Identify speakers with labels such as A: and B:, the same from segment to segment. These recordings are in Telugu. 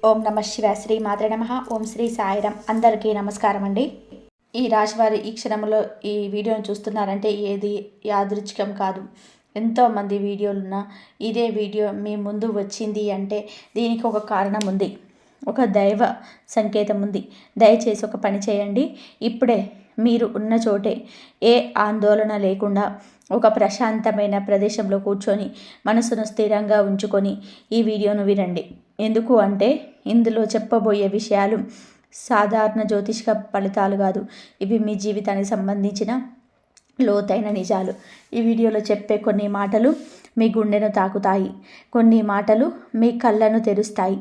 A: ఓం నమ శివాయ. శ్రీ మాత్రే నమః. ఓం శ్రీ సాయిరాం. అందరికీ నమస్కారం అండి. ఈ రాశివారి ఈ క్షణంలో ఈ వీడియోని చూస్తున్నారంటే ఏది యాదృచ్ఛికం కాదు. ఎంతోమంది వీడియోలున్నా ఇదే వీడియో మీ ముందు వచ్చింది అంటే దీనికి ఒక కారణం ఉంది, ఒక దైవ సంకేతం ఉంది. దయచేసి ఒక పని చేయండి. ఇప్పుడే మీరు ఉన్న చోటే ఏ ఆందోళన లేకుండా ఒక ప్రశాంతమైన ప్రదేశంలో కూర్చొని మనసును స్థిరంగా ఉంచుకొని ఈ వీడియోను వినండి. ఎందుకు అంటే ఇందులో చెప్పబోయే విషయాలు సాధారణ జ్యోతిష్క ఫలితాలు కాదు. ఇవి మీ జీవితానికి సంబంధించిన లోతైన నిజాలు. ఈ వీడియోలో చెప్పే కొన్ని మాటలు మీ గుండెను తాకుతాయి, కొన్ని మాటలు మీ కళ్ళను తెరుస్తాయి,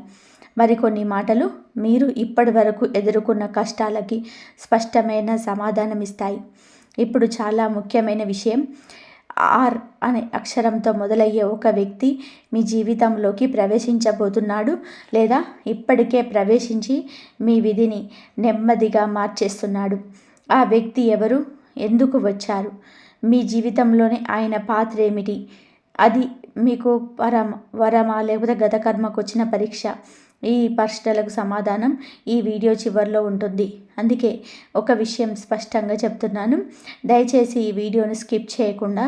A: మరికొన్ని మాటలు మీరు ఇప్పటి వరకు ఎదుర్కొన్న కష్టాలకి స్పష్టమైన సమాధానం ఇస్తాయి. ఇప్పుడు చాలా ముఖ్యమైన విషయం. ఆర్ అనే అక్షరంతో మొదలయ్యే ఒక వ్యక్తి మీ జీవితంలోకి ప్రవేశించబోతున్నాడు, లేదా ఇప్పటికే ప్రవేశించి మీ విధిని నెమ్మదిగా మార్చేస్తున్నాడు. ఆ వ్యక్తి ఎవరు, ఎందుకు వచ్చారు, మీ జీవితంలోని ఆయన పాత్ర ఏమిటి, అది మీకు వరమా లేకపోతే గత కర్మకు వచ్చిన పరీక్ష? ఈ ప్రశ్నలకు సమాధానం ఈ వీడియో చివరిలో ఉంటుంది. అందుకే ఒక విషయం స్పష్టంగా చెప్తున్నాను. దయచేసి ఈ వీడియోని స్కిప్ చేయకుండా,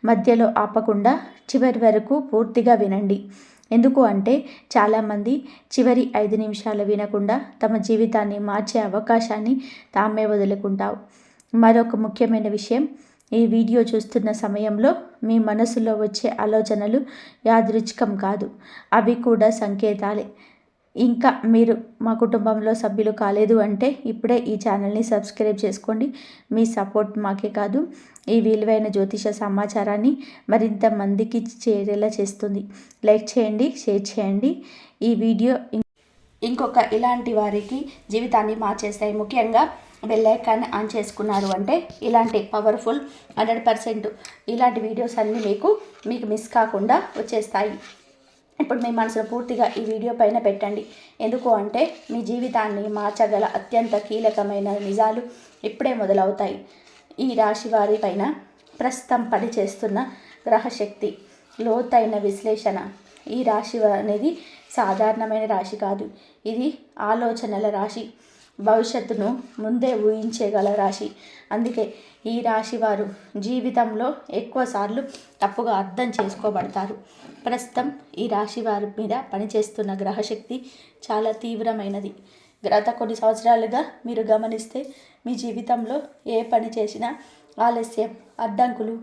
A: మధ్యలో ఆపకుండా చివరి వరకు పూర్తిగా వినండి. ఎందుకు అంటే చాలామంది చివరి 5 నిమిషాలు వినకుండా తమ జీవితాన్ని మార్చే అవకాశాన్ని తామే వదులుకుంటావు. మరొక ముఖ్యమైన విషయం, ఈ వీడియో చూస్తున్న సమయంలో మీ మనసులో వచ్చే ఆలోచనలు యాదృచ్ఛికం కాదు, అవి కూడా సంకేతాలే. ఇంకా మీరు మా కుటుంబంలో సభ్యులు కాలేదు అంటే ఇప్పుడే ఈ ఛానల్ని సబ్స్క్రైబ్ చేసుకోండి. మీ సపోర్ట్ మాకే కాదు, ఈ విలువైన జ్యోతిష సమాచారాన్ని మరింత మందికి చేరేలా చేస్తుంది. లైక్ చేయండి, షేర్ చేయండి. ఈ వీడియో ఇంకొక ఇలాంటి వారికి జీవితాన్ని మార్చేస్తాయి. ముఖ్యంగా బెల్ ఐకాన్ ఆన్ చేసుకున్నారు అంటే ఇలాంటి పవర్ఫుల్ 100% ఇలాంటి వీడియోస్ అన్నీ మీకు మిస్ కాకుండా వచ్చేస్తాయి. ఇప్పుడు మీ మనసును పూర్తిగా ఈ వీడియో పైన పెట్టండి. ఎందుకు అంటే మీ జీవితాన్ని మార్చగల అత్యంత కీలకమైన నిజాలు ఇప్పుడే మొదలవుతాయి. ఈ రాశి వారి పైన ప్రస్తుతం పనిచేస్తున్న గ్రహశక్తి లోతైన విశ్లేషణ. ఈ రాశి అనేది సాధారణమైన రాశి కాదు, ఇది ఆలోచనల రాశి, భవిష్యత్తును ముందే ఊహించగల రాశి. అందుకే ఈ రాశి వారు జీవితంలో ఎక్కువసార్లు తప్పుగా అర్థం చేసుకోబడతారు. ప్రస్తుతం ఈ రాశి వారి మీద పనిచేస్తున్న గ్రహశక్తి చాలా తీవ్రమైనది. గత కొన్ని సంవత్సరాలుగా మీరు గమనిస్తే మీ జీవితంలో ఏ పని చేసినా ఆలస్యం, అడ్డంకులు,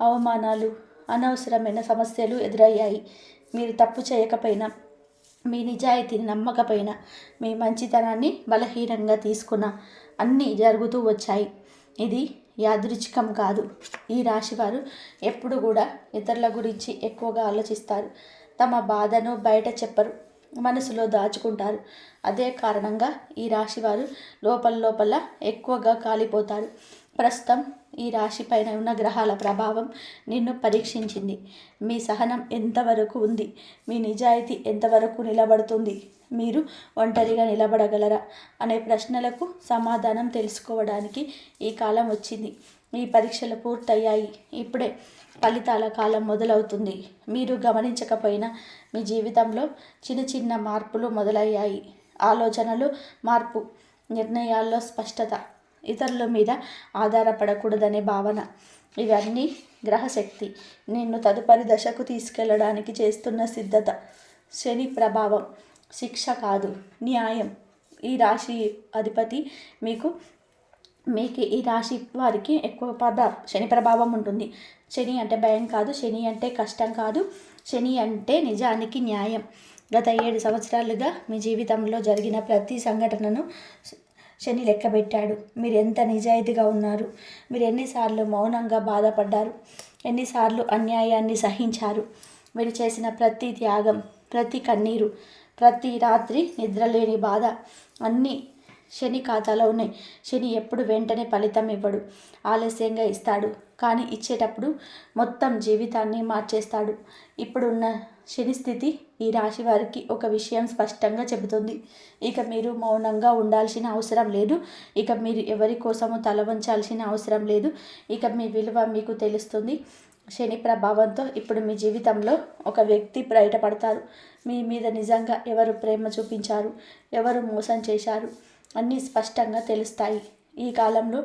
A: అవమానాలు, అనవసరమైన సమస్యలు ఎదురయ్యాయి. మీరు తప్పు చేయకపోయినా, మీ నిజాయితీని నమ్మకపోయినా, మీ మంచితనాన్ని బలహీనంగా తీసుకున్న అన్నీ జరుగుతూ వచ్చాయి. ఇది యాదృచ్ఛికం కాదు. ఈ రాశివారు ఎప్పుడు కూడా ఇతరుల గురించి ఎక్కువగా ఆలోచిస్తారు. తమ బాధను బయట చెప్పరు, మనసులో దాచుకుంటారు. అదే కారణంగా ఈ రాశివారు లోపల ఎక్కువగా కాలిపోతారు. ప్రస్తుతం ఈ రాశి పైన ఉన్న గ్రహాల ప్రభావం నిన్ను పరీక్షించింది. మీ సహనం ఎంతవరకు ఉంది, మీ నిజాయితీ ఎంతవరకు నిలబడుతుంది, మీరు ఒంటరిగా నిలబడగలరా అనే ప్రశ్నలకు సమాధానం తెలుసుకోవడానికి ఈ కాలం వచ్చింది. ఈ పరీక్షలు పూర్తయ్యాయి, ఇప్పుడే ఫలితాల కాలం మొదలవుతుంది. మీరు గమనించకపోయినా మీ జీవితంలో చిన్న మార్పులు మొదలయ్యాయి. ఆలోచనలు మార్పు, నిర్ణయాల్లో స్పష్టత, ఇతరుల మీద ఆధారపడకూడదనే భావన, ఇవన్నీ గ్రహశక్తి నిన్ను తదుపరి దశకు తీసుకెళ్లడానికి చేస్తున్న సిద్ధత. శని ప్రభావం శిక్ష కాదు, న్యాయం. ఈ రాశి అధిపతి మీకు ఈ రాశి వారికి ఎక్కువ శని ప్రభావం ఉంటుంది. శని అంటే భయం కాదు, శని అంటే కష్టం కాదు, శని అంటే నిజానికి న్యాయం. గత 7 సంవత్సరాలుగా మీ జీవితంలో జరిగిన ప్రతి సంఘటనను శని లెక్కబెట్టాడు. మీరు ఎంత నిజాయితీగా ఉన్నారు, మీరు ఎన్నిసార్లు మౌనంగా బాధపడ్డారు, ఎన్నిసార్లు అన్యాయాన్ని సహించారు, మీరు చేసిన ప్రతి త్యాగం, ప్రతి కన్నీరు, ప్రతి రాత్రి నిద్రలేని బాధ అన్నీ శని ఖాతాలో ఉన్నాయి. శని ఎప్పుడు వెంటనే ఫలితం ఇవ్వడు, ఆలస్యంగా ఇస్తాడు. కానీ ఇచ్చేటప్పుడు మొత్తం జీవితాన్ని మార్చేస్తాడు. ఇప్పుడున్న శని స్థితి ఈ రాశి వారికి ఒక విషయం స్పష్టంగా చెబుతుంది. ఇక మీరు మౌనంగా ఉండాల్సిన అవసరం లేదు, ఇక మీరు ఎవరి కోసము తల వంచాల్సిన అవసరం లేదు, ఇక మీ విలువ మీకు తెలుస్తుంది. శని ప్రభావంతో ఇప్పుడు మీ జీవితంలో ఒక వ్యక్తి బయటపడతారు. మీ మీద నిజంగా ఎవరు ప్రేమ చూపించారు, ఎవరు మోసం చేశారు అన్నీ స్పష్టంగా తెలుస్తాయి. ఈ కాలంలో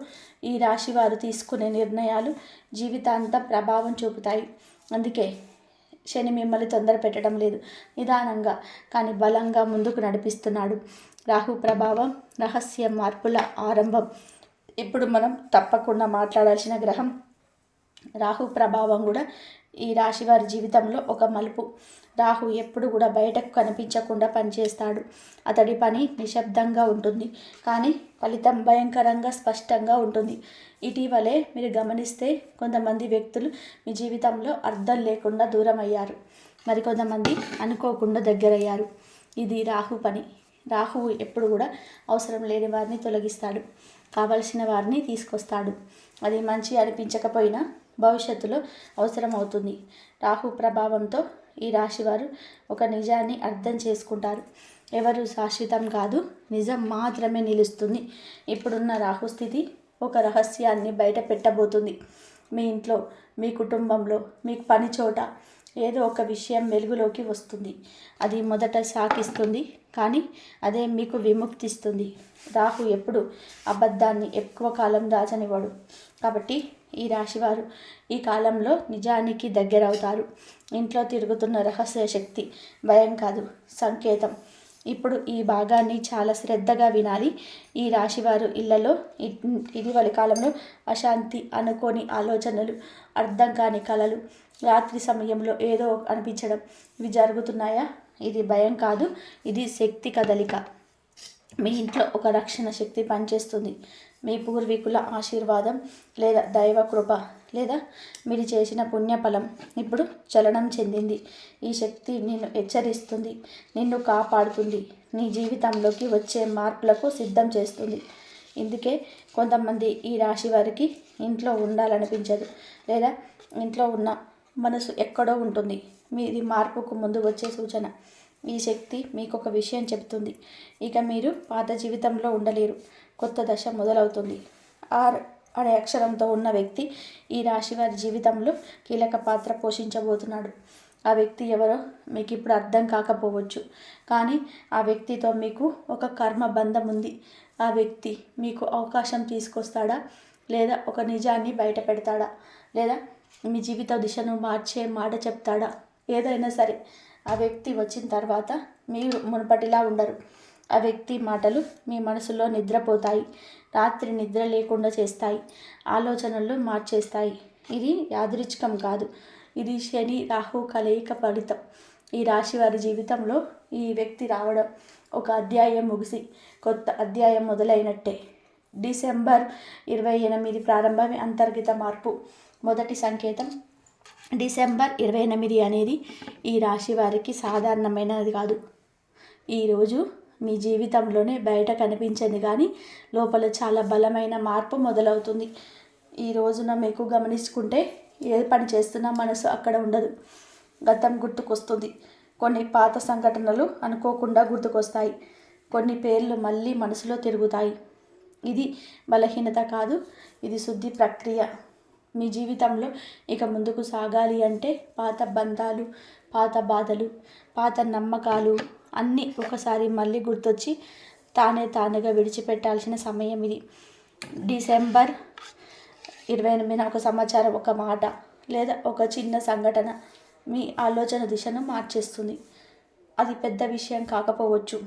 A: ఈ రాశి వారు తీసుకునే నిర్ణయాలు జీవితాంతం ప్రభావం చూపుతాయి. అందుకే శని మిమ్మల్ని తొందర పెట్టడం లేదు, నిదానంగా కానీ బలంగా ముందుకు నడిపిస్తున్నాడు. రాహు ప్రభావం రహస్య మార్పుల ఆరంభం. ఇప్పుడు మనం తప్పకుండా మాట్లాడాల్సిన గ్రహం రాహు ప్రభావం కూడా ఈ రాశి వారి జీవితంలో ఒక మలుపు. రాహు ఎప్పుడు కూడా బయటకు కనిపించకుండా పనిచేస్తాడు. అతడి పని నిశ్శబ్దంగా ఉంటుంది, కానీ ఫలితం భయంకరంగా స్పష్టంగా ఉంటుంది. ఇటీవలే మీరు గమనిస్తే కొంతమంది వ్యక్తులు మీ జీవితంలో అర్థం లేకుండా దూరం అయ్యారు, మరికొంతమంది అనుకోకుండా దగ్గరయ్యారు. ఇది రాహు పని. రాహువు ఎప్పుడు కూడా అవసరం లేని వారిని తొలగిస్తాడు, కావలసిన వారిని తీసుకొస్తాడు. అది మంచి అనిపించకపోయినా భవిష్యత్తులో అవసరం అవుతుంది. రాహు ప్రభావంతో ఈ రాశివారు ఒక నిజాన్ని అర్థం చేసుకుంటారు. ఎవరు శాశ్వతం కాదు, నిజం మాత్రమే నిలుస్తుంది. ఇప్పుడున్న రాహు స్థితి ఒక రహస్యాన్ని బయట పెట్టబోతుంది. మీ ఇంట్లో, మీ కుటుంబంలో, మీ పని చోట ఏదో ఒక విషయం వెలుగులోకి వస్తుంది. అది మొదట సాకిస్తుంది, కానీ అదే మీకు విముక్తిస్తుంది. రాహు ఎప్పుడు అబద్ధాన్ని ఎక్కువ కాలం దాచనివ్వడు. కాబట్టి ఈ రాశివారు ఈ కాలంలో నిజానికి దగ్గరవుతారు. ఇంట్లో తిరుగుతున్న రహస్య శక్తి భయం కాదు, సంకేతం. ఇప్పుడు ఈ భాగాన్ని చాలా శ్రద్ధగా వినాలి. ఈ రాశివారు ఇళ్లలో ఇటీవలి కాలంలో అశాంతి, అనుకోని ఆలోచనలు, అర్థం కాని కలలు, రాత్రి సమయంలో ఏదో అనిపించడం, ఇవి జరుగుతున్నాయా? ఇది భయం కాదు, ఇది శక్తి కదలిక. మీ ఇంట్లో ఒక రక్షణ శక్తి పనిచేస్తుంది. మీ పూర్వీకుల ఆశీర్వాదం లేదా దైవ కృప లేదా మీరు చేసిన పుణ్యఫలం ఇప్పుడు చలనం చెందింది. ఈ శక్తి నిన్ను హెచ్చరిస్తుంది, నిన్ను కాపాడుతుంది, నీ జీవితంలోకి వచ్చే మార్పులకు సిద్ధం చేస్తుంది. ఇందుకే కొంతమంది ఈ రాశి వారికి ఇంట్లో ఉండాలనిపించదు, లేదా ఇంట్లో ఉన్న మనసు ఎక్కడో ఉంటుంది. మీది మార్పుకు ముందు వచ్చే సూచన. ఈ శక్తి మీకు ఒక విషయం చెబుతుంది, ఇక మీరు పాత జీవితంలో ఉండలేరు, కొత్త దశ మొదలవుతుంది. ఆర్ అనే అక్షరంతో ఉన్న వ్యక్తి ఈ రాశి వారి జీవితంలో కీలక పాత్ర పోషించబోతున్నాడు. ఆ వ్యక్తి ఎవరో మీకు ఇప్పుడు అర్థం కాకపోవచ్చు, కానీ ఆ వ్యక్తితో మీకు ఒక కర్మ బంధం ఉంది. ఆ వ్యక్తి మీకు అవకాశం తీసుకొస్తాడా, లేదా ఒక నిజాన్ని బయట పెడతాడా, లేదా మీ జీవిత దిశను మార్చే మాట చెప్తాడా? ఏదైనా సరే, ఆ వ్యక్తి వచ్చిన తర్వాత మీరు మునుపటిలా ఉండరు. ఆ వ్యక్తి మాటలు మీ మనసులో నిద్రపోతాయి, రాత్రి నిద్ర లేకుండా చేస్తాయి, ఆలోచనలు మార్చేస్తాయి. ఇది యాదృచ్ఛికం కాదు, ఇది శని రాహు కలయిక ఫలితం. ఈ రాశి వారి జీవితంలో ఈ వ్యక్తి రావడం ఒక అధ్యాయం ముగిసి కొత్త అధ్యాయం మొదలైనట్టే. డిసెంబర్ 28 ప్రారంభమే అంతర్గత మార్పు. మొదటి సంకేతం. డిసెంబర్ 28 అనేది ఈ రాశి వారికి సాధారణమైనది కాదు. ఈరోజు మీ జీవితంలోనే బయట కనిపించింది, కానీ లోపల చాలా బలమైన మార్పు మొదలవుతుంది. ఈ రోజున మీకు గమనించుకుంటే ఏ పని చేస్తున్నా మనసు అక్కడ ఉండదు. గతం గుర్తుకొస్తుంది, కొన్ని పాత సంఘటనలు అనుకోకుండా గుర్తుకొస్తాయి, కొన్ని పేర్లు మళ్ళీ మనసులో తిరుగుతాయి. ఇది బలహీనత కాదు, ఇది శుద్ధి ప్రక్రియ. మీ జీవితంలో ఇక ముందుకు సాగాలి అంటే పాత బంధాలు, పాత బాధలు, పాత నమ్మకాలు అన్నీ ఒకసారి మళ్ళీ గుర్తొచ్చి తానుగా విడిచిపెట్టాల్సిన సమయం ఇది. డిసెంబర్ 28 ఒక సమాచారం, ఒక మాట లేదా ఒక చిన్న సంఘటన మీ ఆలోచన దిశను మార్చేస్తుంది. అది పెద్ద విషయం కాకపోవచ్చు,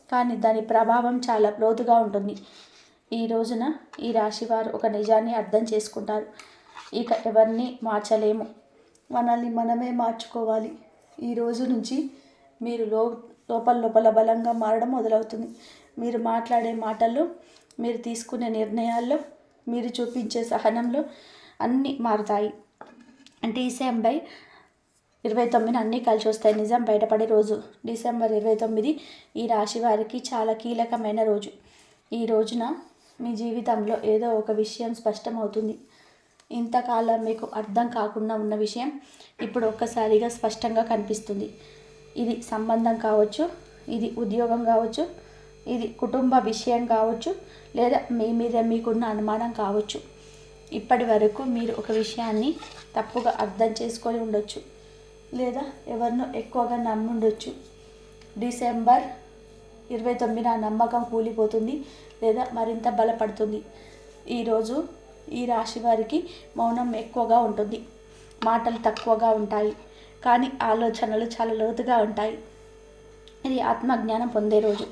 A: కానీ దాని ప్రభావం చాలా లోతుగా ఉంటుంది. ఈ రోజున ఈ రాశివారు ఒక నిజాన్ని అర్థం చేసుకుంటారు. ఇక ఎవరిని మార్చలేము, మనల్ని మనమే మార్చుకోవాలి. ఈ రోజు నుంచి మీరు లోపల బలంగా మారడం మొదలవుతుంది. మీరు మాట్లాడే మాటల్లో, మీరు తీసుకునే నిర్ణయాల్లో, మీరు చూపించే సహనంలో అన్నీ మారుతాయి. డిసెంబర్ 29 అన్నీ కలిసి వస్తాయి. నిజం బయటపడే రోజు డిసెంబర్ 29 ఈ రాశి వారికి చాలా కీలకమైన రోజు. ఈ రోజున మీ జీవితంలో ఏదో ఒక విషయం స్పష్టమవుతుంది. ఇంతకాలం మీకు అర్థం కాకుండా ఉన్న విషయం ఇప్పుడు ఒక్కసారిగా స్పష్టంగా కనిపిస్తుంది. ఇది సంబంధం కావచ్చు, ఇది ఉద్యోగం కావచ్చు, ఇది కుటుంబ విషయం కావచ్చు, లేదా మీ మీద మీకున్న అనుమానం కావచ్చు. ఇప్పటి వరకు మీరు ఒక విషయాన్ని తప్పుగా అర్థం చేసుకొని ఉండొచ్చు, లేదా ఎవరినో ఎక్కువగా నమ్మి ఉండొచ్చు. డిసెంబర్ 29 నమ్మకం కూలిపోతుంది లేదా మరింత బలపడుతుంది. ఈరోజు ఈ రాశి వారికి మౌనం ఎక్కువగా ఉంటుంది, మాటలు తక్కువగా ఉంటాయి, కానీ ఆలోచనలు చాలా లోతుగా ఉంటాయి. ఇది ఆత్మజ్ఞానం పొందే రోజు.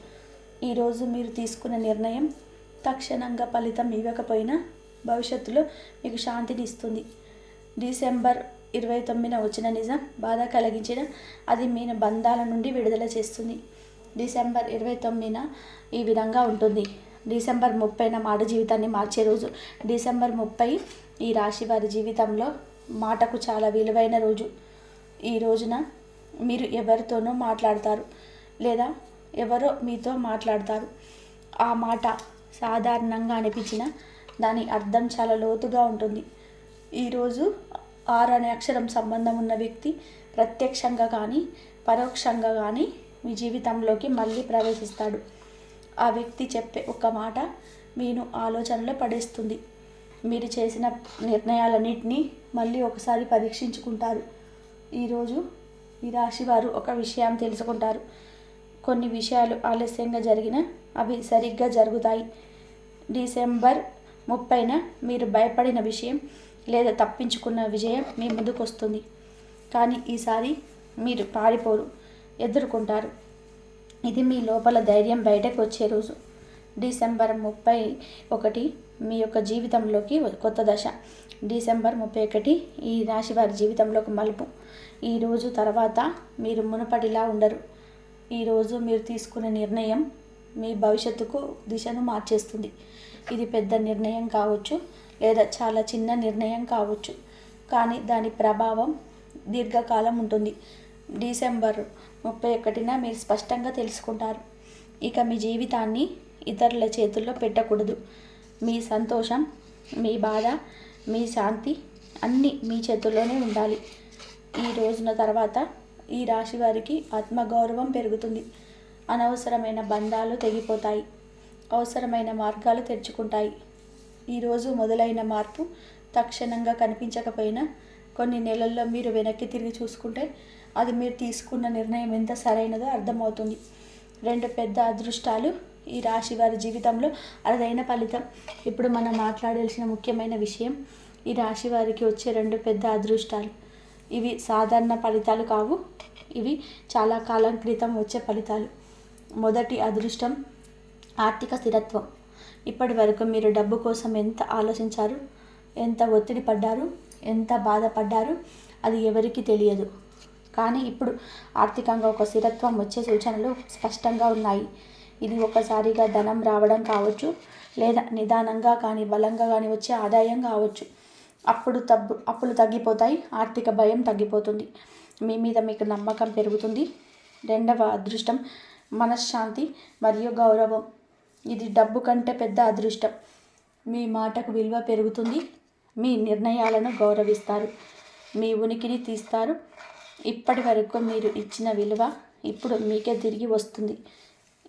A: ఈరోజు మీరు తీసుకున్న నిర్ణయం తక్షణంగా ఫలితం ఇవ్వకపోయినా భవిష్యత్తులో మీకు శాంతిని ఇస్తుంది. డిసెంబర్ 29 వచ్చిన నిజం బాధ కలిగించిన అది మీ బంధాల నుండి విడుదల చేస్తుంది. డిసెంబర్ 29 ఈ విధంగా ఉంటుంది. డిసెంబర్ 30 మాట జీవితాన్ని మార్చే రోజు. డిసెంబర్ 30 ఈ రాశి వారి జీవితంలో మాటకు చాలా విలువైన రోజు. ఈ రోజున మీరు ఎవరితోనో మాట్లాడతారు లేదా ఎవరో మీతో మాట్లాడతారు. ఆ మాట సాధారణంగా అనిపించిన దాని అర్థం చాలా లోతుగా ఉంటుంది. ఈరోజు 6 అనే అక్షరం సంబంధం ఉన్న వ్యక్తి ప్రత్యక్షంగా కానీ పరోక్షంగా కానీ మీ జీవితంలోకి మళ్ళీ ప్రవేశిస్తాడు. ఆ వ్యక్తి చెప్పే ఒక మాట మీను ఆలోచనలో పడేస్తుంది. మీరు చేసిన నిర్ణయాలన్నింటినీ మళ్ళీ ఒకసారి పరీక్షించుకుంటారు. ఈరోజు ఈ రాశి వారు ఒక విషయం తెలుసుకుంటారు. కొన్ని విషయాలు ఆలస్యంగా జరిగినా అవి సరిగ్గా జరుగుతాయి. డిసెంబర్ 30న మీరు భయపడిన విషయం లేదా తప్పించుకున్న విజయం మీ ముందుకు వస్తుంది. కానీ ఈసారి మీరు పారిపోరు, ఎదుర్కొంటారు. ఇది మీ లోపల ధైర్యం బయటకు వచ్చే రోజు. డిసెంబర్ 31 మీ యొక్క జీవితంలోకి కొత్త దశ. డిసెంబర్ 31 ఈ రాశి వారి జీవితంలో ఒక మలుపు. ఈరోజు తర్వాత మీరు మునుపటిలా ఉండరు. ఈరోజు మీరు తీసుకునే నిర్ణయం మీ భవిష్యత్తుకు దిశను మార్చేస్తుంది. ఇది పెద్ద నిర్ణయం కావచ్చు లేదా చాలా చిన్న నిర్ణయం కావచ్చు, కానీ దాని ప్రభావం దీర్ఘకాలం ఉంటుంది. డిసెంబర్ 31న మీరు స్పష్టంగా తెలుసుకుంటారు, ఇక మీ జీవితాన్ని ఇతరుల చేతుల్లో పెట్టకూడదు. మీ సంతోషం, మీ బాధ, మీ శాంతి అన్నీ మీ చేతుల్లోనే ఉండాలి. ఈ రోజున తర్వాత ఈ రాశి వారికి ఆత్మగౌరవం పెరుగుతుంది. అనవసరమైన బంధాలు తెగిపోతాయి, అవసరమైన మార్గాలు తెరుచుకుంటాయి. ఈరోజు మొదలైన మార్పు తక్షణంగా కనిపించకపోయినా కొన్ని నెలల్లో మీరు వెనక్కి తిరిగి చూసుకుంటే అది మీరు తీసుకున్న నిర్ణయం ఎంత సరైనదో అర్థమవుతుంది. 2 పెద్ద అదృష్టాలు ఈ రాశి వారి జీవితంలో అరుదైన ఫలితం. ఇప్పుడు మనం మాట్లాడాల్సిన ముఖ్యమైన విషయం ఈ రాశి వారికి వచ్చే 2 పెద్ద అదృష్టాలు. ఇవి సాధారణ ఫలితాలు కావు, ఇవి చాలా కాలం క్రితం వచ్చే ఫలితాలు. మొదటి అదృష్టం ఆర్థిక స్థిరత్వం. ఇప్పటి వరకు మీరు డబ్బు కోసం ఎంత ఆలోచించారు, ఎంత ఒత్తిడి పడ్డారు, ఎంత బాధపడ్డారు అది ఎవరికీ తెలియదు. కానీ ఇప్పుడు ఆర్థికంగా ఒక స్థిరత్వం వచ్చే సూచనలు స్పష్టంగా ఉన్నాయి. ఇది ఒకసారిగా ధనం రావడం కావచ్చు, లేదా నిదానంగా కానీ బలంగా కానీ వచ్చే ఆదాయం కావచ్చు. అప్పులు తగ్గిపోతాయి, ఆర్థిక భయం తగ్గిపోతుంది, మీ మీద మీకు నమ్మకం పెరుగుతుంది. 2వ అదృష్టం మనశ్శాంతి మరియు గౌరవం. ఇది డబ్బు కంటే పెద్ద అదృష్టం. మీ మాటకు విలువ పెరుగుతుంది, మీ నిర్ణయాలను గౌరవిస్తారు, మీ ఉనికిని తీస్తారు. ఇప్పటి వరకు మీరు ఇచ్చిన విలువ ఇప్పుడు మీకే తిరిగి వస్తుంది.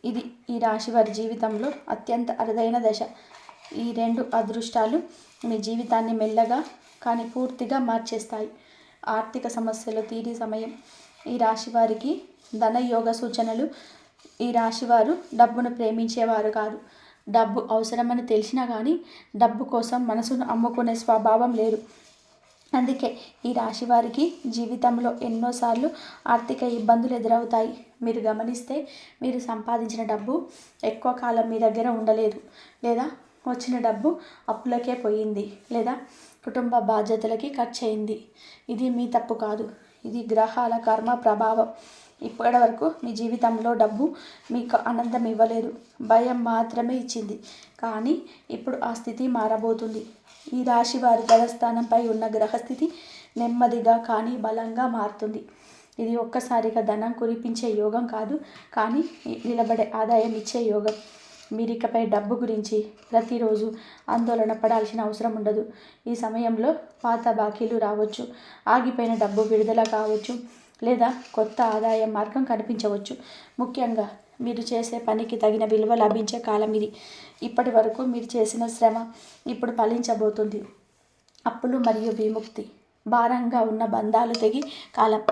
A: ఇది ఈ రాశి వారి జీవితంలో అత్యంత అరుదైన దశ. ఈ 2 అదృష్టాలు మీ జీవితాన్ని మెల్లగా కానీ పూర్తిగా మార్చేస్తాయి. ఆర్థిక సమస్యలు తీరే సమయం. ఈ రాశి వారికి ధనయోగ సూచనలు. ఈ రాశివారు డబ్బును ప్రేమించేవారు కాదు. డబ్బు అవసరమని తెలిసినా కానీ డబ్బు కోసం మనసును అమ్ముకునే స్వభావం లేదు. అందుకే ఈ రాశి వారికి జీవితంలో ఎన్నోసార్లు ఆర్థిక ఇబ్బందులు ఎదురవుతాయి. మీరు గమనిస్తే మీరు సంపాదించిన డబ్బు ఎక్కువ కాలం మీ దగ్గర ఉండలేదు, లేదా వచ్చిన డబ్బు అప్పులకే పోయింది, లేదా కుటుంబ బాధ్యతలకి ఖర్చు అయింది. ఇది మీ తప్పు కాదు, ఇది గ్రహాల కర్మ ప్రభావం. ఇప్పటి వరకు మీ జీవితంలో డబ్బు మీకు ఆనందం ఇవ్వలేదు, భయం మాత్రమే ఇచ్చింది. కానీ ఇప్పుడు ఆ స్థితి మారబోతుంది. ఈ రాశి వారి గ్రహస్థానంపై ఉన్న గ్రహస్థితి నెమ్మదిగా కానీ బలంగా మారుతుంది. ఇది ఒక్కసారిగా ధనం కురిపించే యోగం కాదు, కానీ నిలబడే ఆదాయం ఇచ్చే యోగం. మీరికపై డబ్బు గురించి ప్రతిరోజు ఆందోళన పడాల్సిన అవసరం ఉండదు. ఈ సమయంలో పాత బాకీలు రావచ్చు, ఆగిపోయిన డబ్బు విడుదల కావచ్చు, లేదా కొత్త ఆదాయ మార్గం కనిపించవచ్చు. ముఖ్యంగా మీరు చేసే పనికి తగిన విలువ లభించే కాలం ఇది. ఇప్పటి వరకు మీరు చేసిన శ్రమ ఇప్పుడు ఫలించబోతుంది. అప్పులు మరియు విముక్తి. భారంగా ఉన్న బంధాలు తెగి కాలం.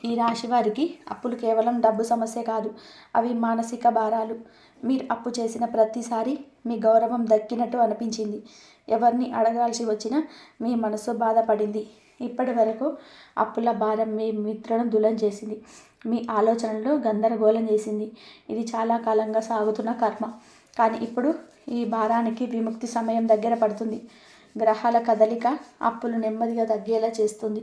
A: ఈ రాశి వారికి అప్పులు కేవలం డబ్బు సమస్య కాదు, అవి మానసిక భారాలు. మీరు అప్పు చేసిన ప్రతిసారి మీ గౌరవం దక్కినట్టు అనిపించింది. ఎవరిని అడగాల్సి వచ్చినా మీ మనసు బాధపడింది. ఇప్పటి వరకు అప్పుల భారం మీ మిత్రులను దులం చేసింది, మీ ఆలోచనలు గందరగోళం చేసింది. ఇది చాలా కాలంగా సాగుతున్న కర్మ. కానీ ఇప్పుడు ఈ భారానికి విముక్తి సమయం దగ్గర పడుతుంది. గ్రహాల కదలిక అప్పులు నెమ్మదిగా తగ్గేలా చేస్తుంది.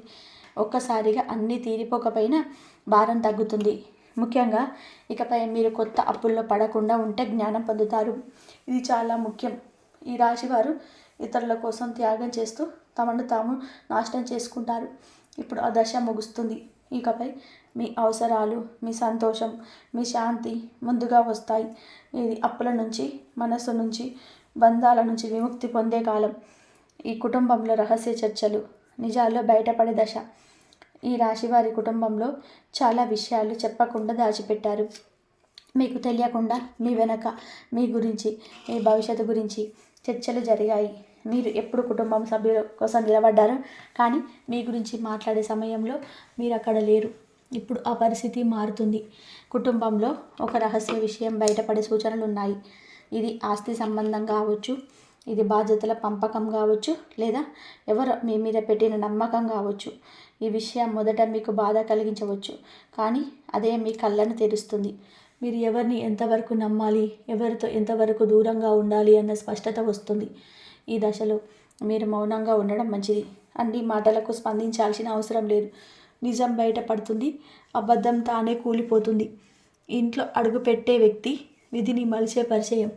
A: ఒక్కసారిగా అన్నీ తీరిపోకపోయినా భారం తగ్గుతుంది. ముఖ్యంగా ఇకపై మీరు కొత్త అప్పుల్లో పడకుండా ఉంటే జ్ఞానం పొందుతారు. ఇది చాలా ముఖ్యం. ఈ రాశివారు ఇతరుల కోసం త్యాగం చేస్తూ తమను తాము నాశనం చేసుకుంటారు. ఇప్పుడు ఆ దశ ముగుస్తుంది. ఇకపై మీ అవసరాలు, మీ సంతోషం, మీ శాంతి ముందుగా వస్తాయి. ఇది అప్పుల నుంచి, మనస్సు నుంచి, బంధాల నుంచి విముక్తి పొందే కాలం. ఈ కుటుంబంలో రహస్య చర్చలు, నిజాల్లో బయటపడే దశ. ఈ రాశివారి కుటుంబంలో చాలా విషయాలు చెప్పకుండా దాచిపెట్టారు. మీకు తెలియకుండా మీ వెనక మీ గురించి, మీ భవిష్యత్తు గురించి చర్చలు జరిగాయి. మీరు ఎప్పుడు కుటుంబం సభ్యుల కోసం నిలబడ్డారు, కానీ మీ గురించి మాట్లాడే సమయంలో మీరు అక్కడ లేరు. ఇప్పుడు ఆ పరిస్థితి మారుతుంది. కుటుంబంలో ఒక రహస్య విషయం బయటపడే సూచనలు ఉన్నాయి. ఇది ఆస్తి సంబంధం కావచ్చు, ఇది బాధ్యతల పంపకం కావచ్చు, లేదా ఎవరో మీ మీద పెట్టిన నమ్మకం కావచ్చు. ఈ విషయం మొదట మీకు బాధ కలిగించవచ్చు, కానీ అదే మీ కళ్ళను తెరుస్తుంది. మీరు ఎవరిని ఎంతవరకు నమ్మాలి, ఎవరితో ఎంతవరకు దూరంగా ఉండాలి అన్న స్పష్టత వస్తుంది. ఈ దశలో మీరు మౌనంగా ఉండడం మంచిది. అన్ని మాటలకు స్పందించాల్సిన అవసరం లేదు. నిజం బయటపడుతుంది, అబద్ధం తానే కూలిపోతుంది. ఇంట్లో అడుగుపెట్టే వ్యక్తి విధిని మలిచే పరిచయం.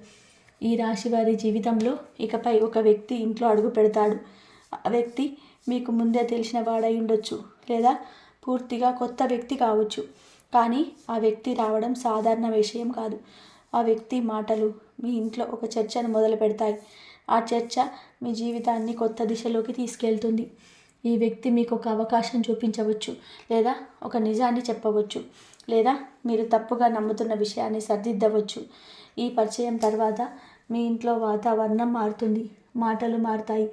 A: ఈ రాశి వారి జీవితంలో ఇకపై ఒక వ్యక్తి ఇంట్లో అడుగు పెడతాడు. ఆ వ్యక్తి మీకు ముందే తెలిసిన వాడై ఉండొచ్చు, లేదా పూర్తిగా కొత్త వ్యక్తి కావచ్చు. కానీ ఆ వ్యక్తి రావడం సాధారణ విషయం కాదు. ఆ వ్యక్తి మాటలు మీ ఇంట్లో ఒక చర్చను మొదలు పెడతాయి. ఆ చర్చ మీ జీవితాన్ని కొత్త దిశలోకి తీసుకెళ్తుంది. ఈ వ్యక్తి మీకు ఒక అవకాశం చూపించవచ్చు, లేదా ఒక నిజాన్ని చెప్పవచ్చు, లేదా మీరు తప్పుగా నమ్ముతున్న విషయాన్ని సరిదిద్దవచ్చు. ఈ పరిచయం తర్వాత మీ ఇంట్లో వాతావరణం మారుతుంది. మాటలు మారుతాయి,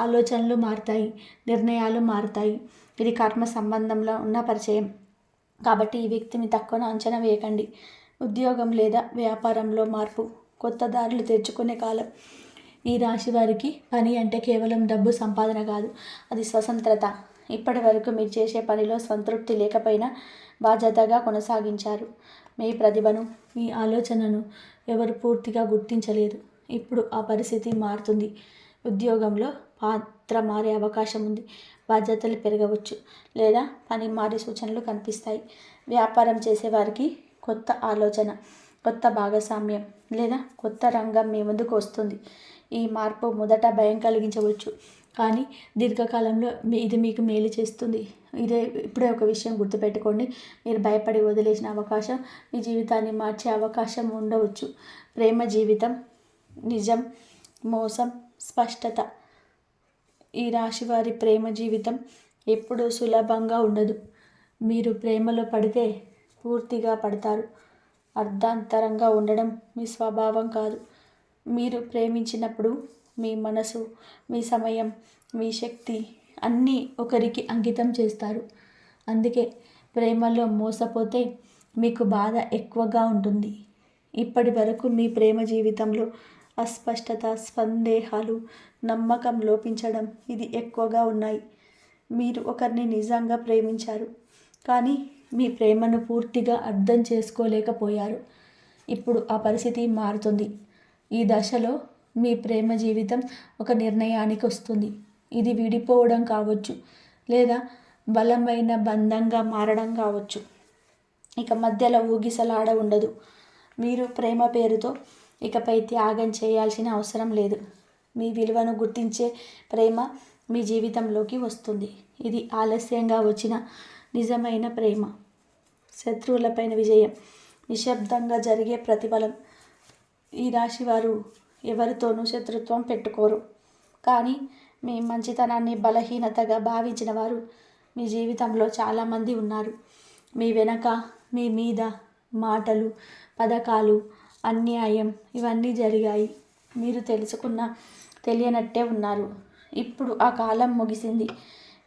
A: ఆలోచనలు మారుతాయి, నిర్ణయాలు మారుతాయి. ఇది కర్మ సంబంధంలో ఉన్న పరిచయం. కాబట్టి ఈ వ్యక్తిని తక్కువ అంచనా వేయకండి. ఉద్యోగం లేదా వ్యాపారంలో మార్పు, కొత్త దారులు తెరుచుకునే కాలం. ఈ రాశి వారికి పని అంటే కేవలం డబ్బు సంపాదన కాదు, అది స్వతంత్రత. ఇప్పటి వరకు మీరు చేసే పనిలో సంతృప్తి లేకపోయినా బాధ్యతగా కొనసాగించారు. మీ ప్రతిభను, మీ ఆలోచనను ఎవరు పూర్తిగా గుర్తించలేదు. ఇప్పుడు ఆ పరిస్థితి మారుతుంది. ఉద్యోగంలో పాత్ర మారే అవకాశం ఉంది, బాధ్యతలు పెరగవచ్చు, లేదా పని మారే సూచనలు కనిపిస్తాయి. వ్యాపారం చేసేవారికి కొత్త ఆలోచన, కొత్త భాగస్వామ్యం లేదా కొత్త రంగం మీ ముందుకు వస్తుంది. ఈ మార్పు మొదట భయం కలిగించవచ్చు, కానీ దీర్ఘకాలంలో ఇది మీకు మేలు చేస్తుంది. ఇప్పుడే ఒక విషయం గుర్తుపెట్టుకోండి. మీరు భయపడి వదిలేసిన అవకాశం మీ జీవితాన్ని మార్చే అవకాశం ఉండవచ్చు. ప్రేమ జీవితం, నిజం, మోసం, స్పష్టత. ఈ రాశివారి ప్రేమ జీవితం ఎప్పుడూ సులభంగా ఉండదు. మీరు ప్రేమలో పడితే పూర్తిగా పడతారు. అర్ధాంతరంగా ఉండడం మీ స్వభావం కాదు. మీరు ప్రేమించినప్పుడు మీ మనసు, మీ సమయం, మీ శక్తి అన్నీ ఒకరికి అంకితం చేస్తారు. అందుకే ప్రేమలో మోసపోతే మీకు బాధ ఎక్కువగా ఉంటుంది. ఇప్పటి వరకు మీ ప్రేమ జీవితంలో అస్పష్టత, సందేహాలు, నమ్మకం లోపించడం ఇది ఎక్కువగా ఉన్నాయి. మీరు ఒకరిని నిజంగా ప్రేమించారు, కానీ మీ ప్రేమను పూర్తిగా అర్థం చేసుకోలేకపోయారు. ఇప్పుడు ఆ పరిస్థితి మారుతుంది. ఈ దశలో మీ ప్రేమ జీవితం ఒక నిర్ణయానికి వస్తుంది. ఇది విడిపోవడం కావచ్చు, లేదా బలమైన బంధంగా మారడం కావచ్చు. ఇక మధ్యలో ఊగిసలాడ ఉండదు. మీరు ప్రేమ పేరుతో ఇకపై త్యాగం చేయాల్సిన అవసరం లేదు. మీ విలువను గుర్తించే ప్రేమ మీ జీవితంలోకి వస్తుంది. ఇది ఆలస్యంగా వచ్చిన నిజమైన ప్రేమ. శత్రువులపైన విజయం, నిశ్శబ్దంగా జరిగే ప్రతిఫలం. ఈ రాశివారు ఎవరితోనూ శత్రుత్వం పెట్టుకోరు, కానీ మీ మంచితనాన్ని బలహీనతగా భావించిన వారు మీ జీవితంలో చాలామంది ఉన్నారు. మీ వెనక, మీ మీద మాటలు, పథకాలు, అన్యాయం ఇవన్నీ జరిగాయి. మీరు తెలుసుకున్న తెలియనట్టే ఉన్నారు. ఇప్పుడు ఆ కాలం ముగిసింది.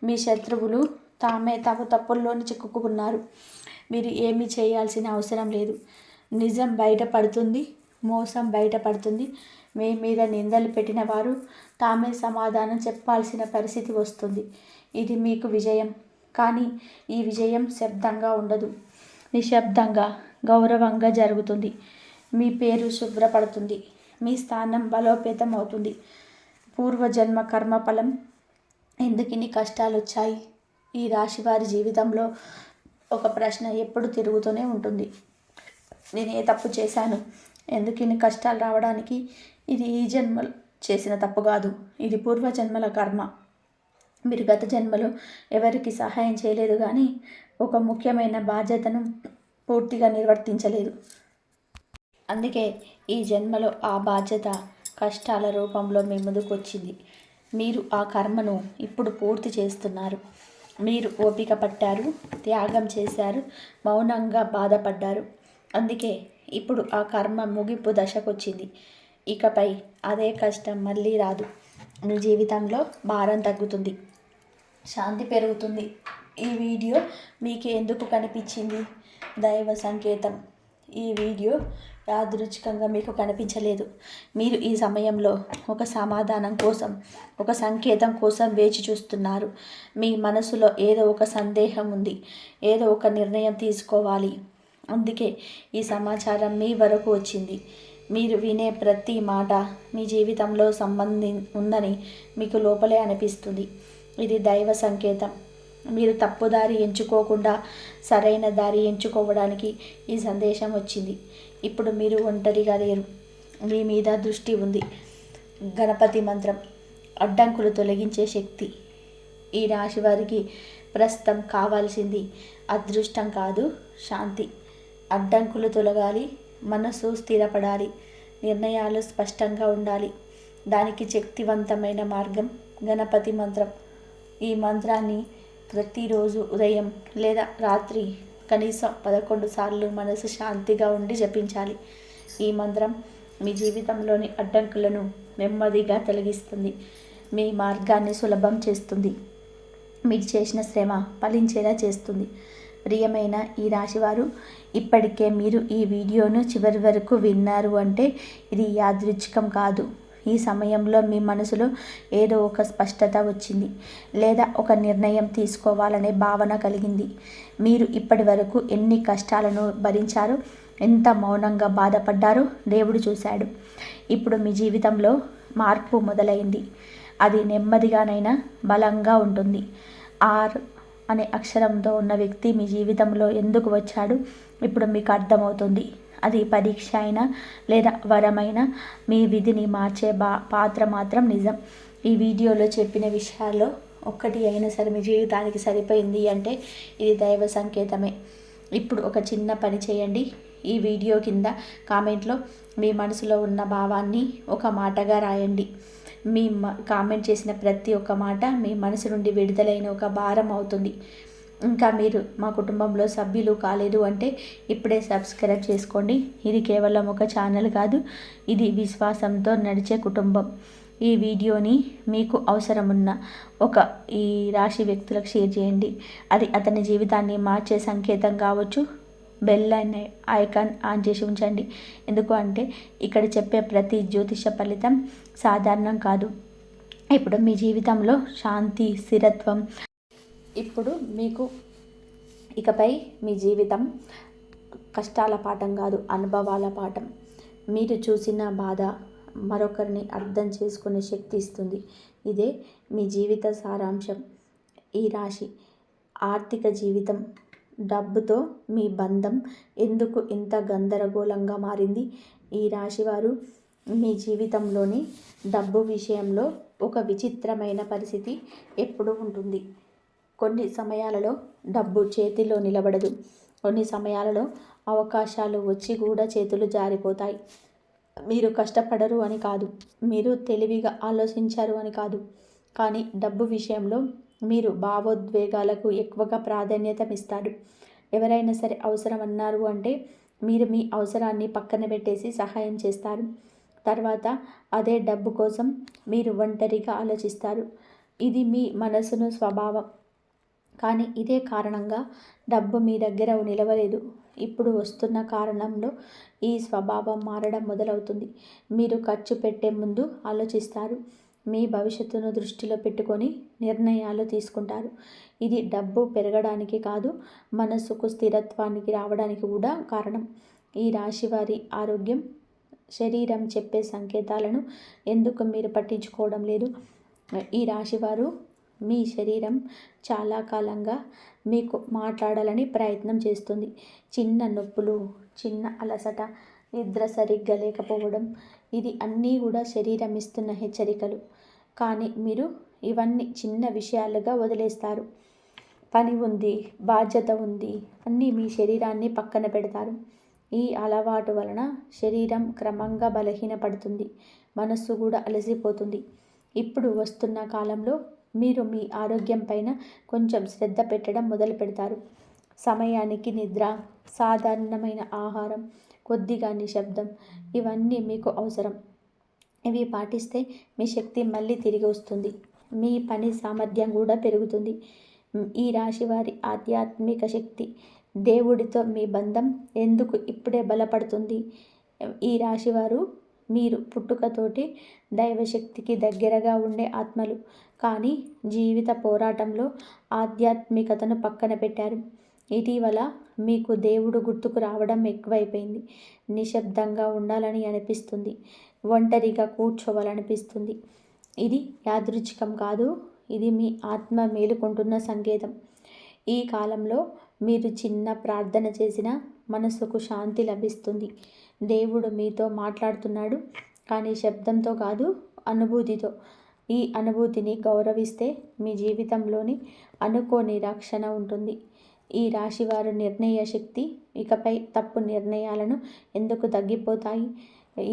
A: మీ శత్రువులు తామే తమ తప్పుల్లోని చిక్కుకున్నారు. మీరు ఏమీ చేయాల్సిన అవసరం లేదు. నిజం బయటపడుతుంది, మోసం బయటపడుతుంది. మీ మీద నిందలు పెట్టిన వారు తామే సమాధానం చెప్పాల్సిన పరిస్థితి వస్తుంది. ఇది మీకు విజయం. కానీ ఈ విజయం శబ్దంగా ఉండదు, నిశ్శబ్దంగా, గౌరవంగా జరుగుతుంది. మీ పేరు శుభ్రపడుతుంది, మీ స్థానం బలోపేతం అవుతుంది. పూర్వజన్మ కర్మఫలం. ఎందుకు ఇన్ని కష్టాలు వచ్చాయి? ఈ రాశి వారి జీవితంలో ఒక ప్రశ్న ఎప్పుడు తిరుగుతూనే ఉంటుంది. నేను ఏ తప్పు చేశాను? ఎందుకు ఇన్ని కష్టాలు రావడానికి? ఇది ఈ జన్మలో చేసిన తప్పు కాదు, ఇది పూర్వజన్మల కర్మ. మీరు గత జన్మలో ఎవరికి సహాయం చేయలేదు, కానీ ఒక ముఖ్యమైన బాధ్యతను పూర్తిగా నిర్వర్తించలేదు. అందుకే ఈ జన్మలో ఆ బాధ్యత కష్టాల రూపంలో మీ ముందుకు వచ్చింది. మీరు ఆ కర్మను ఇప్పుడు పూర్తి చేస్తున్నారు. మీరు ఓపిక పట్టారు, త్యాగం చేశారు, మౌనంగా బాధపడ్డారు. అందుకే ఇప్పుడు ఆ కర్మ ముగింపు దశకొచ్చింది. ఇకపై అదే కష్టం మళ్ళీ రాదు. మీ జీవితంలో భారం తగ్గుతుంది, శాంతి పెరుగుతుంది. ఈ వీడియో మీకు ఎందుకు కనిపించింది? దైవ సంకేతం. ఈ వీడియో యాదృచ్ఛికంగా మీకు కనిపించలేదు. మీరు ఈ సమయంలో ఒక సమాధానం కోసం, ఒక సంకేతం కోసం వేచి చూస్తున్నారు. మీ మనసులో ఏదో ఒక సందేహం ఉంది, ఏదో ఒక నిర్ణయం తీసుకోవాలి. అందుకే ఈ సమాచారం మీ వరకు వచ్చింది. మీరు వినే ప్రతి మాట మీ జీవితంలో సంబంధం ఉందని మీకు లోపలే అనిపిస్తుంది. ఇది దైవ సంకేతం. మీరు తప్పుదారి ఎంచుకోకుండా సరైన దారి ఎంచుకోవడానికి ఈ సందేశం వచ్చింది. ఇప్పుడు మీరు ఒంటరిగా లేరు, మీ మీద దృష్టి ఉంది. గణపతి మంత్రం, అడ్డంకులు తొలగించే శక్తి. ఈ రాశి వారికి ప్రస్తుతం కావాల్సింది అదృష్టం కాదు, శాంతి. అడ్డంకులు తొలగాలి, మనసు స్థిరపడాలి, నిర్ణయాలు స్పష్టంగా ఉండాలి. దానికి శక్తివంతమైన మార్గం గణపతి మంత్రం. ఈ మంత్రాన్ని ప్రతిరోజు ఉదయం లేదా రాత్రి కనీసం 11 సార్లు మనసు శాంతిగా ఉండి జపించాలి. ఈ మంత్రం మీ జీవితంలోని అడ్డంకులను నెమ్మదిగా తొలగిస్తుంది, మీ మార్గాన్ని సులభం చేస్తుంది, మీరు చేసిన శ్రమ ఫలించేలా చేస్తుంది. ప్రియమైన ఈ రాశివారు, ఇప్పటికే మీరు ఈ వీడియోను చివరి వరకు విన్నారు అంటే ఇది యాదృచ్ఛికం కాదు. ఈ సమయంలో మీ మనసులో ఏదో ఒక స్పష్టత వచ్చింది, లేదా ఒక నిర్ణయం తీసుకోవాలనే భావన కలిగింది. మీరు ఇప్పటి వరకు ఎన్ని కష్టాలను భరించారో, ఎంత మౌనంగా బాధపడ్డారో దేవుడు చూశాడు. ఇప్పుడు మీ జీవితంలో మార్పు మొదలైంది. అది నెమ్మదిగానైనా బలంగా ఉంటుంది. ఆర్ అనే అక్షరంతో ఉన్న వ్యక్తి మీ జీవితంలో ఎందుకు వచ్చాడు ఇప్పుడు మీకు అర్థమవుతుంది. అది పరీక్ష అయినా లేదా వరమైనా మీ విధిని మార్చే పాత్ర మాత్రం నిజం. ఈ వీడియోలో చెప్పిన విషయాల్లో ఒక్కటి అయినా సరే మీ జీవితానికి సరిపోయింది అంటే ఇది దైవ సంకేతమే. ఇప్పుడు ఒక చిన్న పని చేయండి. ఈ వీడియో కింద కామెంట్లో మీ మనసులో ఉన్న భావాన్ని ఒక మాటగా రాయండి. మీ కామెంట్ చేసిన ప్రతి ఒక్క మాట మీ మనసు నుండి విడుదలైన ఒక భారం అవుతుంది. ఇంకా మీరు మా కుటుంబంలో సభ్యులు కాలేదు అంటే ఇప్పుడే సబ్స్క్రైబ్ చేసుకోండి. ఇది కేవలం ఒక ఛానల్ కాదు, ఇది విశ్వాసంతో నడిచే కుటుంబం. ఈ వీడియోని మీకు అవసరమున్న ఈ రాశి వ్యక్తులకు షేర్ చేయండి. అది అతని జీవితాన్ని మార్చే సంకేతం కావచ్చు. బెల్ అనే ఐకాన్ ఆన్ చేసి ఉంచండి. ఎందుకు అంటే ఇక్కడ చెప్పే ప్రతి జ్యోతిష ఫలితం సాధారణం కాదు. ఇప్పుడు మీ జీవితంలో శాంతి, స్థిరత్వం. ఇప్పుడు మీకు ఇకపై మీ జీవితం కష్టాల పాఠం కాదు, అనుభవాల పాఠం. మీరు చూసిన బాధ మరొకరిని అర్థం చేసుకునే శక్తి ఇస్తుంది. ఇదే మీ జీవిత సారాంశం. ఈ రాశి ఆర్థిక జీవితం. డబ్బుతో మీ బంధం ఎందుకు ఇంత గందరగోళంగా మారింది? ఈ రాశివారు మీ జీవితంలోని డబ్బు విషయంలో ఒక విచిత్రమైన పరిస్థితి ఎప్పుడూ ఉంటుంది. కొన్ని సమయాలలో డబ్బు చేతిలో నిలబడదు. కొన్ని సమయాలలో అవకాశాలు వచ్చి కూడా చేతులు జారిపోతాయి. మీరు కష్టపడరు అని కాదు, మీరు తెలివిగా ఆలోచించారు అని కాదు, కానీ డబ్బు విషయంలో మీరు భావోద్వేగాలకు ఎక్కువగా ప్రాధాన్యత ఇస్తారు. ఎవరైనా సరే అవసరం అన్నారు అంటే మీరు మీ అవసరాన్ని పక్కన పెట్టేసి సహాయం చేస్తారు. తర్వాత అదే డబ్బు కోసం మీరు ఒంటరిగా ఆలోచిస్తారు. ఇది మీ మనసును స్వభావం. కానీ ఇదే కారణంగా డబ్బు మీ దగ్గర నిలవలేదు. ఇప్పుడు వస్తున్న కారణంలో ఈ స్వభావం మారడం మొదలవుతుంది. మీరు ఖర్చు పెట్టే ముందు ఆలోచిస్తారు. మీ భవిష్యత్తును దృష్టిలో పెట్టుకొని నిర్ణయాలు తీసుకుంటారు. ఇది డబ్బు పెరగడానికి కాదు, మనసుకు స్థిరత్వానికి రావడానికి కూడా కారణం. ఈ రాశివారి ఆరోగ్యం, శరీరం చెప్పే సంకేతాలను ఎందుకు మీరు పట్టించుకోవడం లేదు? ఈ రాశివారు మీ శరీరం చాలా కాలంగా మీకు మాట్లాడాలని ప్రయత్నం చేస్తుంది. చిన్న నొప్పులు, చిన్న అలసట, నిద్ర సరిగ్గా లేకపోవడం, ఇది అన్నీ కూడా శరీరం ఇస్తున్న హెచ్చరికలు. కానీ మీరు ఇవన్నీ చిన్న విషయాలుగా వదిలేస్తారు. పని ఉంది, బాధ్యత ఉంది, అన్నీ మీ శరీరాన్ని పక్కన పెడతారు. ఈ అలవాటు వలన శరీరం క్రమంగా బలహీనపడుతుంది, మనస్సు కూడా అలసిపోతుంది. ఇప్పుడు వస్తున్న కాలంలో మీరు మీ ఆరోగ్యం పైన కొంచెం శ్రద్ధ పెట్టడం మొదలు పెడతారు. సమయానికి నిద్ర, సాధారణమైన ఆహారం, కొద్దిగా నిశ్శబ్దం, ఇవన్నీ మీకు అవసరం. ఇవి పాటిస్తే మీ శక్తి మళ్ళీ తిరిగి వస్తుంది. మీ పని సామర్థ్యం కూడా పెరుగుతుంది. ఈ రాశివారి ఆధ్యాత్మిక శక్తి, దేవుడితో మీ బంధం ఎందుకు ఇప్పుడే బలపడుతుంది? ఈ రాశివారు మీరు పుట్టుకతోటి దైవశక్తికి దగ్గరగా ఉండే ఆత్మలు. కానీ జీవిత పోరాటంలో ఆధ్యాత్మికతను పక్కన పెట్టారు. ఇటీవల మీకు దేవుడు గుర్తుకు రావడం ఎక్కువైపోయింది. నిశ్శబ్దంగా ఉండాలని అనిపిస్తుంది, ఒంటరిగా కూర్చోవాలనిపిస్తుంది. ఇది యాదృచ్ఛికం కాదు, ఇది మీ ఆత్మ మేలుకుంటున్న సంకేతం. ఈ కాలంలో మీరు చిన్న ప్రార్థన చేసినా మనసుకు శాంతి లభిస్తుంది. దేవుడు మీతో మాట్లాడుతున్నాడు, కానీ శబ్దంతో కాదు, అనుభూతితో. ఈ అనుభూతిని గౌరవిస్తే మీ జీవితంలోని అనుకోని రక్షణ ఉంటుంది. ఈ రాశివారు నిర్ణయ శక్తి, ఇకపై తప్పు నిర్ణయాలను ఎందుకు తగ్గిపోతాయి?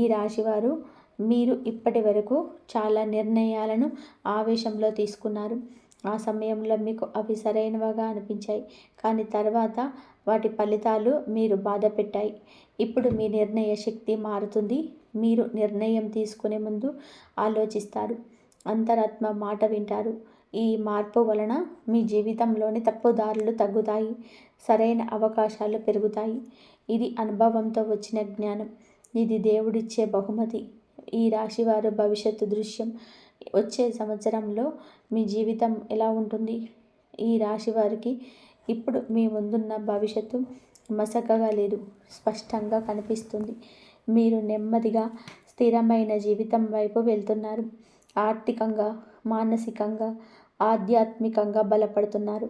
A: ఈ రాశివారు మీరు ఇప్పటి వరకు చాలా నిర్ణయాలను ఆవేశంలో తీసుకున్నారు. ఆ సమయంలో మీకు అవి సరైనవిగా అనిపించాయి, కానీ తర్వాత వాటి ఫలితాలు మీరు బాధ పెట్టాయి. ఇప్పుడు మీ నిర్ణయ శక్తి మారుతుంది. మీరు నిర్ణయం తీసుకునే ముందు ఆలోచిస్తారు, అంతరాత్మ మాట వింటారు. ఈ మార్పు వలన మీ జీవితంలోని తప్పుదారులు తగ్గుతాయి, సరైన అవకాశాలు పెరుగుతాయి. ఇది అనుభవంతో వచ్చిన జ్ఞానం. ఇది దేవుడిచ్చే బహుమతి. ఈ రాశివారు భవిష్యత్తు దృశ్యం, వచ్చే సంవత్సరంలో మీ జీవితం ఎలా ఉంటుంది? ఈ రాశివారికి ఇప్పుడు మీ ముందున్న భవిష్యత్తు మసకగా లేదు, స్పష్టంగా కనిపిస్తుంది. మీరు నెమ్మదిగా స్థిరమైన జీవితం వైపు వెళ్తున్నారు. ఆర్థికంగా, మానసికంగా, ఆధ్యాత్మికంగా బలపడుతున్నారు.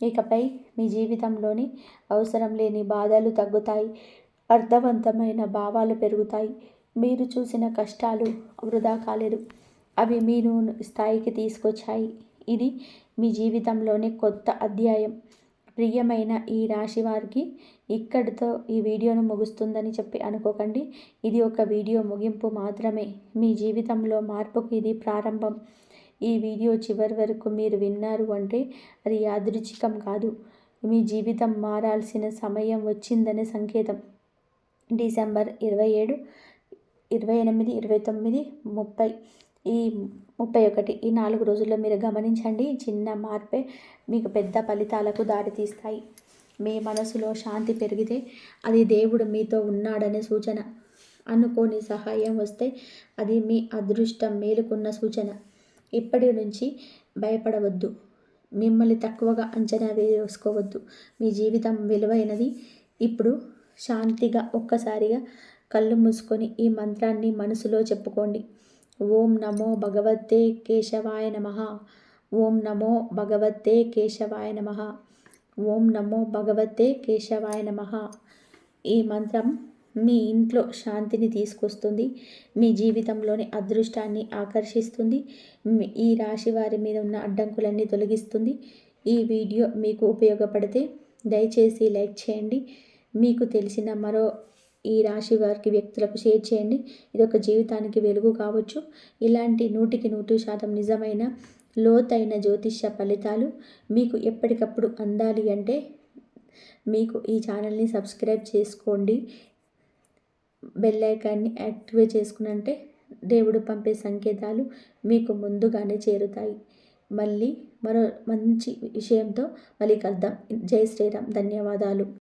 A: ఇకపై మీ జీవితంలోని అవసరం లేని బాధలు తగ్గుతాయి, అర్థవంతమైన భావాలు పెరుగుతాయి. మీరు చూసిన కష్టాలు వృధా కాలేదు, అవి మీరు స్థాయికి తీసుకొచ్చాయి. ఇది మీ జీవితంలోని కొత్త అధ్యాయం. ప్రియమైన ఈ రాశి వారికి ఇక్కడితో ఈ వీడియోను ముగుస్తుందని చెప్పి అనుకోకండి. ఇది ఒక వీడియో ముగింపు మాత్రమే. మీ జీవితంలో మార్పుకు ఇది ప్రారంభం. ఈ వీడియో చివరి వరకు మీరు విన్నారు అంటే అది యాదృచ్ఛికం కాదు, మీ జీవితం మారాల్సిన సమయం వచ్చిందనే సంకేతం. డిసెంబర్ 27, 28, 29, 30 ఈ 31 ఈ 4 రోజుల్లో మీరు గమనించండి. చిన్న మార్పే మీకు పెద్ద ఫలితాలకు దారితీస్తాయి. మీ మనసులో శాంతి పెరిగితే అది దేవుడు మీతో ఉన్నాడనే సూచన. అనుకోని సహాయం వస్తే అది మీ అదృష్టం మేలుకున్న సూచన. ఇప్పటి నుంచి భయపడవద్దు, మిమ్మల్ని తక్కువగా అంచనా వేసుకోవద్దు. మీ జీవితం విలువైనది. ఇప్పుడు శాంతిగా ఒక్కసారిగా కళ్ళు మూసుకొని ఈ మంత్రాన్ని మనసులో చెప్పుకోండి. ఓం నమో భగవతే కేశవాయ నమః. ఓం నమో భగవతే కేశవాయ నమః. ఓం నమో భగవతే కేశవాయ నమః. ఈ మంత్రం మీ ఇంట్లో శాంతిని తీసుకొస్తుంది, మీ జీవితంలోని అదృష్టాన్ని ఆకర్షిస్తుంది, ఈ రాశి వారి మీద ఉన్న అడ్డంకులన్నీ తొలగిస్తుంది. ఈ వీడియో మీకు ఉపయోగపడితే దయచేసి లైక్ చేయండి. మీకు తెలిసిన మరో ఈ రాశి వారికి వ్యక్తులకు షేర్ చేయండి. ఇది ఒక జీవితానికి వెలుగు కావచ్చు. ఇలాంటి 100% నిజమైన లోతైన జ్యోతిష్య ఫలితాలు మీకు ఎప్పటికప్పుడు అందాలి అంటే మీకు ఈ ఛానల్ని సబ్స్క్రైబ్ చేసుకోండి. బెల్ ఐకాన్ని యాక్టివేట్ చేసుకున్నంటే దేవుడు పంపే సంకేతాలు మీకు ముందుగానే చేరుతాయి. మళ్ళీ మరో మంచి విషయంతో మళ్ళీ కలుద్దాం. జై శ్రీరామ్. ధన్యవాదాలు.